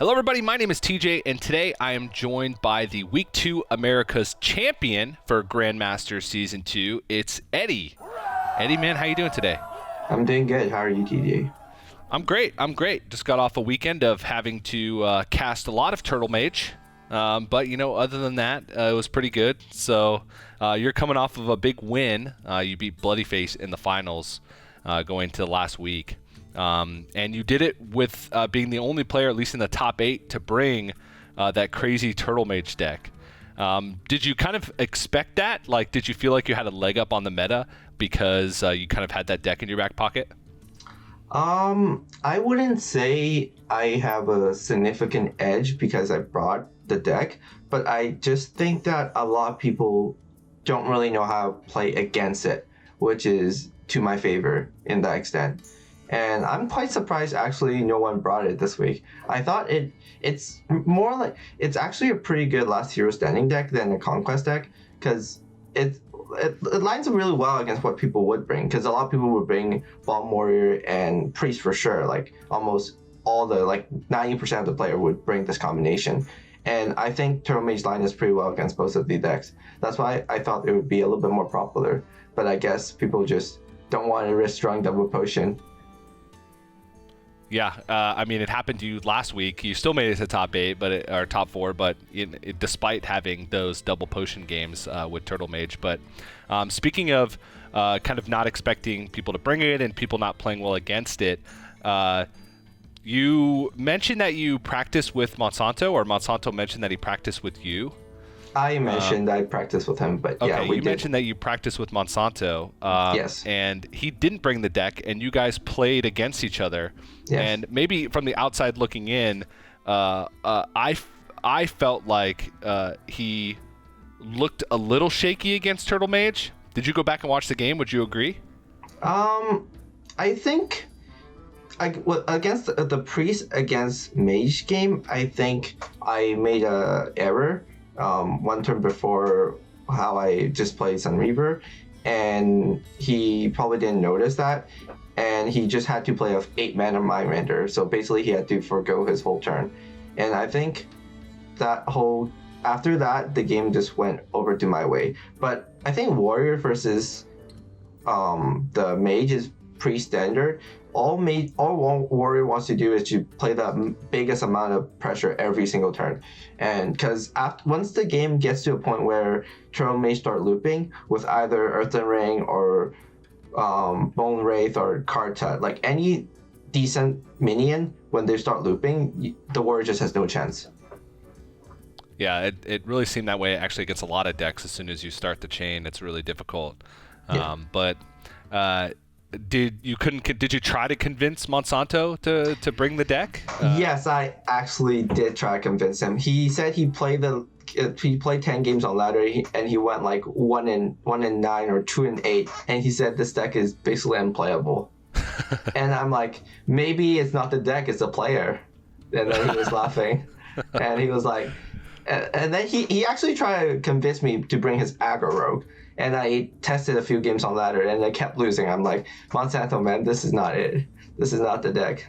Hello, everybody. My name is TJ, and today I am joined by the Week 2 America's champion for Grandmasters Season 2. It's Eddie. Eddie, man, how you doing today? I'm doing good. How are you, TJ? I'm great. Just got off a weekend of having to cast a lot of Turtlemage. But, other than that, it was pretty good. So you're coming off of a big win. You beat Bloodyface in the finals going to last week. And you did it with being the only player, at least in the top 8, to bring that crazy Turtlemage deck. Did you kind of expect that? Like, did you feel like you had a leg up on the meta because you kind of had that deck in your back pocket? I wouldn't say I have a significant edge because I brought the deck, but I just think that a lot of people don't really know how to play against it, which is to my favor in that extent. And I'm quite surprised actually no one brought it this week. I thought it's more like it's actually a pretty good last hero standing deck than a conquest deck because it lines up really well against what people would bring, because a lot of people would bring Bomb Warrior and Priest for sure. Like almost all the 90% of the player would bring this combination. And I think Turtlemage line is pretty well against both of the decks. That's why I thought it would be a little bit more popular. But I guess people just don't want to risk drawing double potion. Yeah, it happened to you last week. You still made it to top 8, or top 4, but despite having those double potion games with Turtlemage. But speaking of kind of not expecting people to bring it and people not playing well against it, you mentioned that you practiced with Monsanto, or Monsanto mentioned that he practiced with you. I mentioned I practiced with him, but yeah, you mentioned that you practiced with Monsanto. Yes. And he didn't bring the deck, and you guys played against each other. Yes. And maybe from the outside looking in, I felt like he looked a little shaky against Turtlemage. Did you go back and watch the game? Would you agree? I think against the Priest against Mage game, I think I made a error. One turn before how I just played Sun Reaver, and he probably didn't notice that, and he just had to play off 8 mana Mind Render, so basically he had to forgo his whole turn. And I think after that the game just went over to my way. But I think Warrior versus the Mage is pretty standard. All Warrior wants to do is to play the biggest amount of pressure every single turn, and because once the game gets to a point where Turtlemage start looping with either Earthen Ring or Bone Wraith or Kartut, like any decent minion, when they start looping, the Warrior just has no chance. Yeah, it really seemed that way actually against a lot of decks. As soon as you start the chain, it's really difficult. Yeah. Did you try to convince Monsanto to bring the deck? Yes, I actually did try to convince him. He said he played 10 games on ladder, and he went like 1 in 9 or 2 in 8, and he said this deck is basically unplayable. And I'm like, maybe it's not the deck, it's the player. And then he was laughing, and he was like, and then he actually tried to convince me to bring his aggro rogue. And I tested a few games on ladder, and I kept losing. I'm like, Monsanto, man, this is not it. This is not the deck.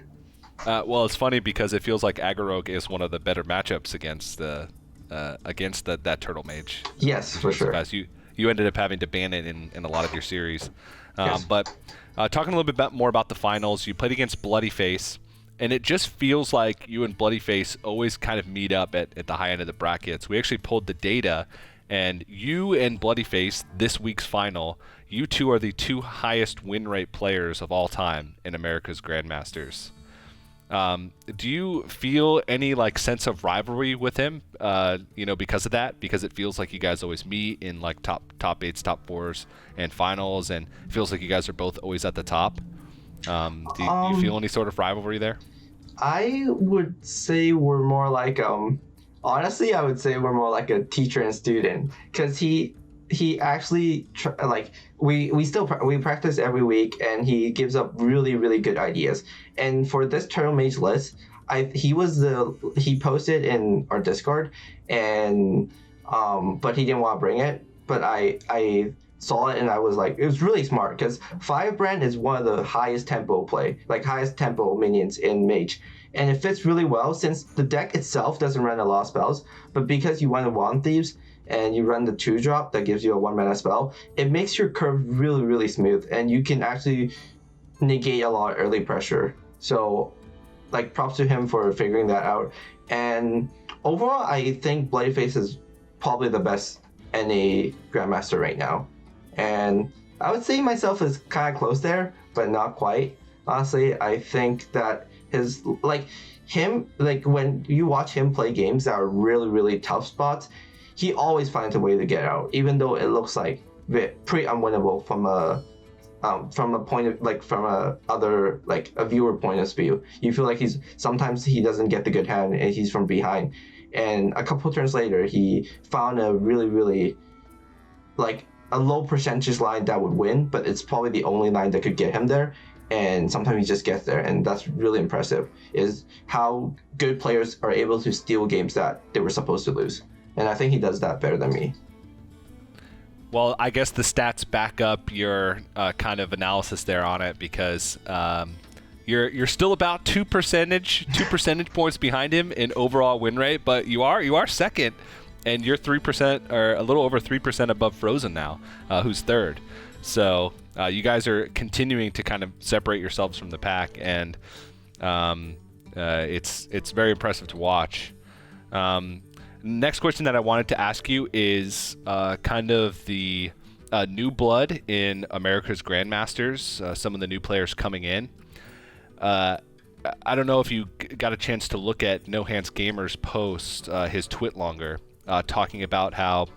Well, it's funny because it feels like Aggro Rogue is one of the better matchups against that Turtlemage. Yes, for sure. You ended up having to ban it in a lot of your series. Yes. But talking a little bit more about the finals, you played against Bloodyface, and it just feels like you and Bloodyface always kind of meet up at the high end of the brackets. We actually pulled the data, and you and Bloodyface, this week's final, you two are the 2 highest win rate players of all time in America's Grandmasters. Do you feel any sense of rivalry with him? Because of that, because it feels like you guys always meet in top 8s, top 4s, and finals, and it feels like you guys are both always at the top. Do you feel any sort of rivalry there? I would say we're more like honestly, I would say we're more like a teacher and student, because he actually we practice every week, and he gives up really, really good ideas. And for this Turtlemage list, he posted in our Discord, and but he didn't want to bring it. But I saw it and I was like, it was really smart because Firebrand is one of the highest tempo highest tempo minions in Mage. And it fits really well since the deck itself doesn't run a lot of spells, but because you run the Wand Thieves and you run the 2-drop that gives you a 1-mana spell, it makes your curve really, really smooth and you can actually negate a lot of early pressure. So, like, props to him for figuring that out. And overall, I think Bloodyface is probably the best NA Grandmaster right now. And I would say myself is kind of close there, but not quite. Honestly, I think that when you watch him play games that are really, really tough spots, he always finds a way to get out, even though it looks like pretty unwinnable from a point of a viewer point of view. You feel like sometimes he doesn't get the good hand and he's from behind, and a couple turns later he found a really, really a low percentage line that would win, but it's probably the only line that could get him there. And sometimes he just gets there, and that's really impressive, is how good players are able to steal games that they were supposed to lose. And I think he does that better than me. Well, I guess the stats back up your kind of analysis there on it, because you're still about 2 percentage points behind him in overall win rate, but you are second, and you're 3% or a little over 3% above Frozen now, who's third. So you guys are continuing to kind of separate yourselves from the pack, and it's very impressive to watch. Next question that I wanted to ask you is kind of the new blood in America's Grandmasters, some of the new players coming in. I don't know if you got a chance to look at No Hands Gamer's post, his twit longer, talking about how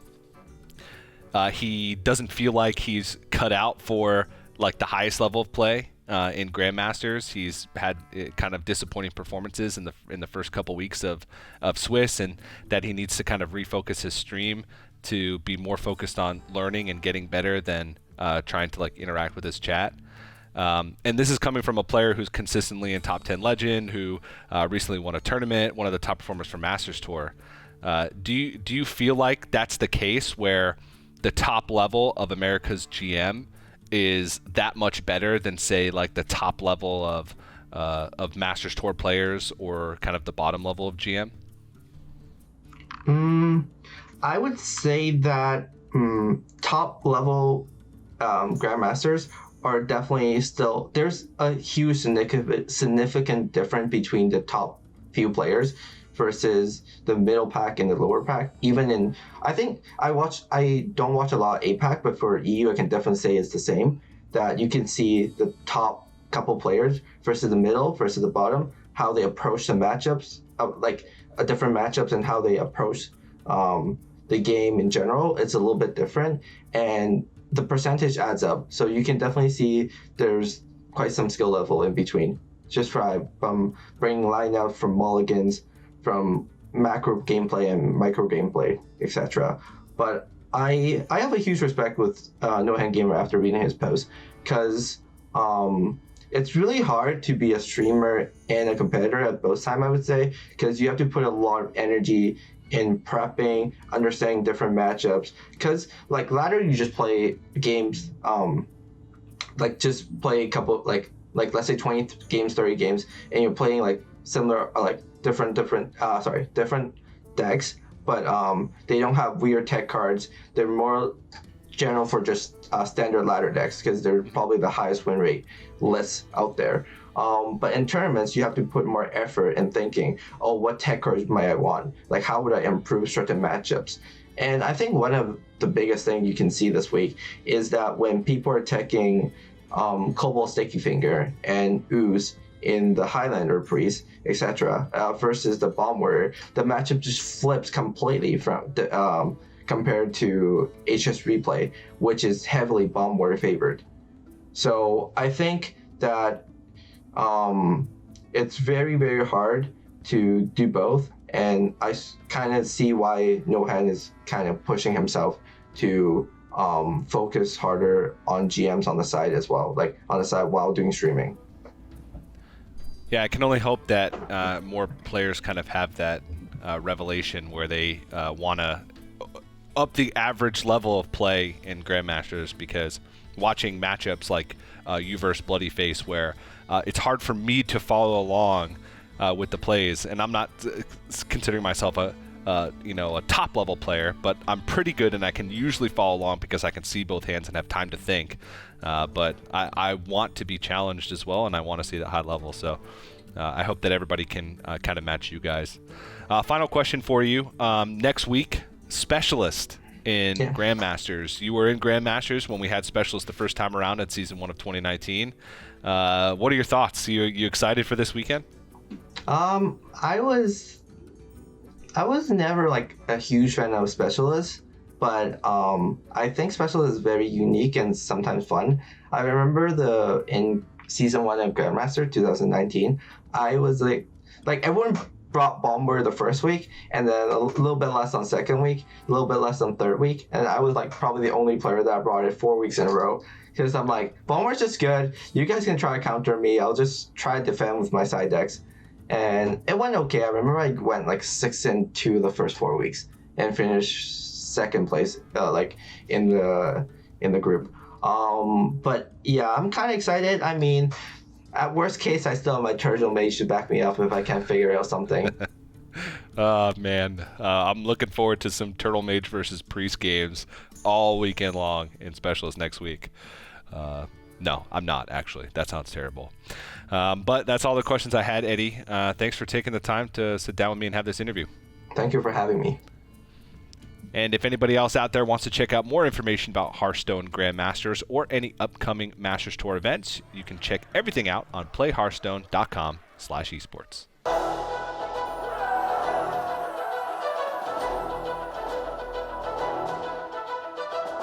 he doesn't feel like he's cut out for like the highest level of play in Grandmasters. He's had kind of disappointing performances in the first couple weeks of Swiss, and that he needs to kind of refocus his stream to be more focused on learning and getting better than trying to like interact with his chat. And this is coming from a player who's consistently in top 10 Legend, who recently won a tournament, one of the top performers for Masters Tour. Do you feel like that's the case, where the top level of America's GM is that much better than, say, like the top level of Masters Tour players, or kind of the bottom level of GM? I would say that top level Grandmasters are definitely still, there's a huge significant difference between the top few players versus the middle pack and the lower pack. I think I don't watch a lot of APAC, but for EU I can definitely say it's the same, that you can see the top couple players versus the middle versus the bottom, how they approach the matchups, different matchups, and how they approach the game in general. It's a little bit different, and the percentage adds up. So you can definitely see there's quite some skill level in between, just from bringing lineup, from mulligans, from macro gameplay and micro gameplay, etc. But I have a huge respect with No Hand Gamer after reading his post, because it's really hard to be a streamer and a competitor at both times, I would say, because you have to put a lot of energy in prepping, understanding different matchups. Because like ladder, you just play games, just play a couple, like let's say 20 games, 30 games, and you're playing like similar, different decks, but they don't have weird tech cards. They're more general for just standard ladder decks, because they're probably the highest win rate lists out there. But in tournaments, you have to put more effort in thinking, what tech cards might I want? Like, how would I improve certain matchups? And I think one of the biggest things you can see this week is that when people are teching Cobalt Sticky Finger and Ooze in the Highlander Priest, etc., versus the Bomb Warrior, the matchup just flips completely from the, compared to HS Replay, which is heavily Bomb Warrior favored. So I think that it's very, very hard to do both, and I kind of see why Nohan is kind of pushing himself to focus harder on GMs on the side as well, like on the side while doing streaming. Yeah, I can only hope that more players kind of have that revelation where they want to up the average level of play in Grandmasters, because watching matchups like you versus Bloodyface, where it's hard for me to follow along with the plays, and I'm not considering myself a top level player, but I'm pretty good and I can usually follow along because I can see both hands and have time to think. But I want to be challenged as well, and I want to see that high level. So I hope that everybody can kind of match you guys. Final question for you. Next week, Specialist in Grandmasters. You were in Grandmasters when we had Specialist the first time around at Season 1 of 2019. What are your thoughts? You excited for this weekend? I was never like a huge fan of Specialist, but I think Specialist is very unique and sometimes fun. I remember in Season 1 of Grandmaster 2019, I was like everyone brought Bomber the first week, and then a little bit less on second week, a little bit less on third week, and I was like probably the only player that brought it 4 weeks in a row, because I'm like, Bomber's just good, you guys can try to counter me, I'll just try to defend with my side decks. And it went okay. I remember I went like 6-2 the first 4 weeks and finished second place in the group. But yeah, I'm kind of excited. I mean, at worst case, I still have my Turtlemage to back me up if I can't figure out something. Man, I'm looking forward to some Turtlemage versus Priest games all weekend long in Specialist next week. No, I'm not, actually. That sounds terrible. But that's all the questions I had, Eddie. Thanks for taking the time to sit down with me and have this interview. Thank you for having me. And if anybody else out there wants to check out more information about Hearthstone Grandmasters or any upcoming Masters Tour events, you can check everything out on playhearthstone.com/esports.